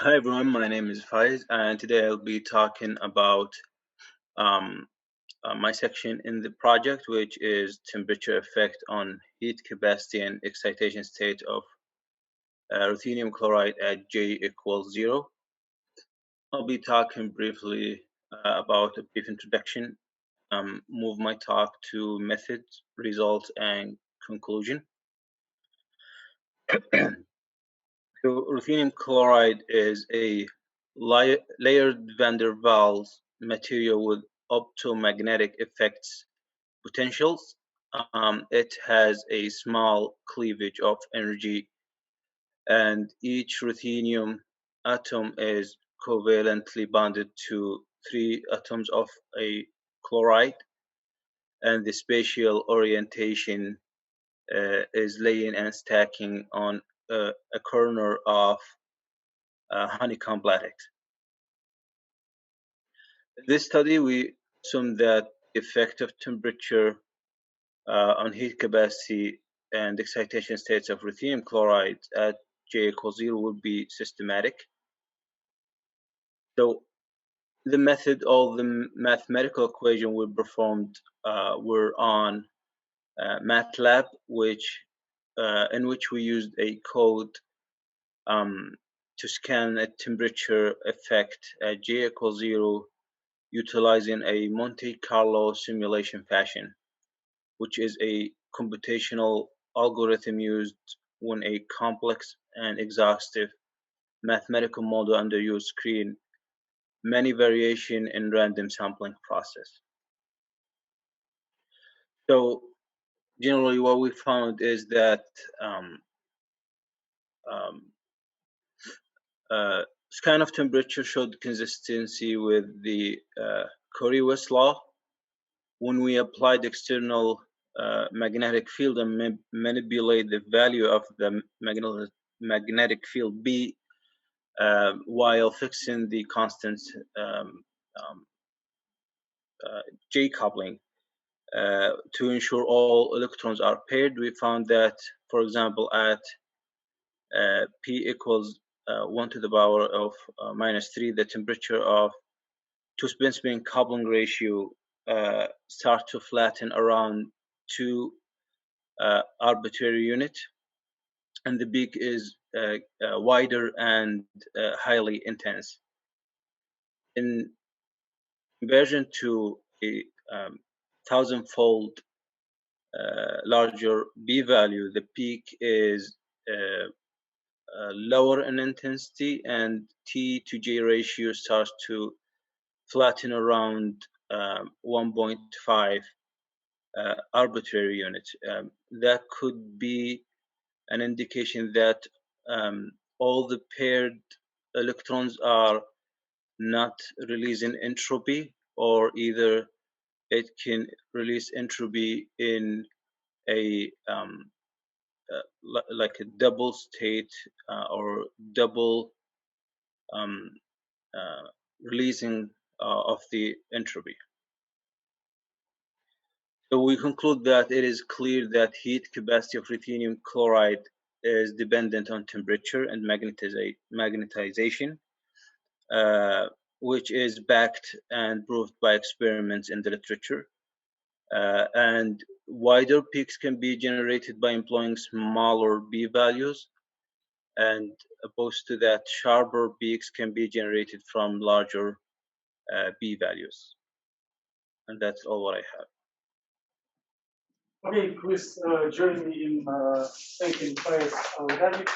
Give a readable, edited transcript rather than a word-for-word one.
Hi everyone, my name is Faiz, and today I'll be talking about um, my section in the project, which is temperature effect on heat capacity and excitation state of ruthenium chloride at J equals 0. I'll be talking briefly about a brief introduction, move my talk to methods, results, and conclusion. So ruthenium chloride is a layered van der Waals material with optomagnetic effects potentials. It has a small cleavage of energy, and each ruthenium atom is covalently bonded to 3 atoms of a chloride, and the spatial orientation is laying and stacking on a corner of honeycomb lattice. In this study, we assume that the effect of temperature on heat capacity and excitation states of ruthenium chloride at J equals 0 would be systematic. So the method, all the mathematical equation we performed were on MATLAB, in which we used a code to scan a temperature effect at J equals 0 utilizing a Monte Carlo simulation fashion, which is a computational algorithm used when a complex and exhaustive mathematical model under your screen many variation in random sampling process. So generally what we found is that um, um, scan of temperature showed consistency with the Coriolis law. When we applied external magnetic field and manipulate the value of the magnetic field B while fixing the constant um, J coupling to ensure all electrons are paired, we found that, for example, at P equals 1 to the power of -3, the temperature of two spin-spin coupling ratio start to flatten around 2 arbitrary unit, and the peak is wider and highly intense. In comparison to a thousand-fold larger B value, the peak is lower in intensity, and T to J ratio starts to flatten around 1.5 arbitrary units. That could be an indication that all the paired electrons are not releasing entropy, or either it can release entropy in a like a double state or double um, uh, releasing of the entropy. So we conclude that it is clear that heat capacity of ruthenium chloride is dependent on temperature and magnetization, which is backed and proved by experiments in the literature. And wider peaks can be generated by employing smaller B values, and opposed to that, sharper peaks can be generated from larger B values. And that's all what I have. Okay, Chris, join me in thanking Faiz Al-Ghani.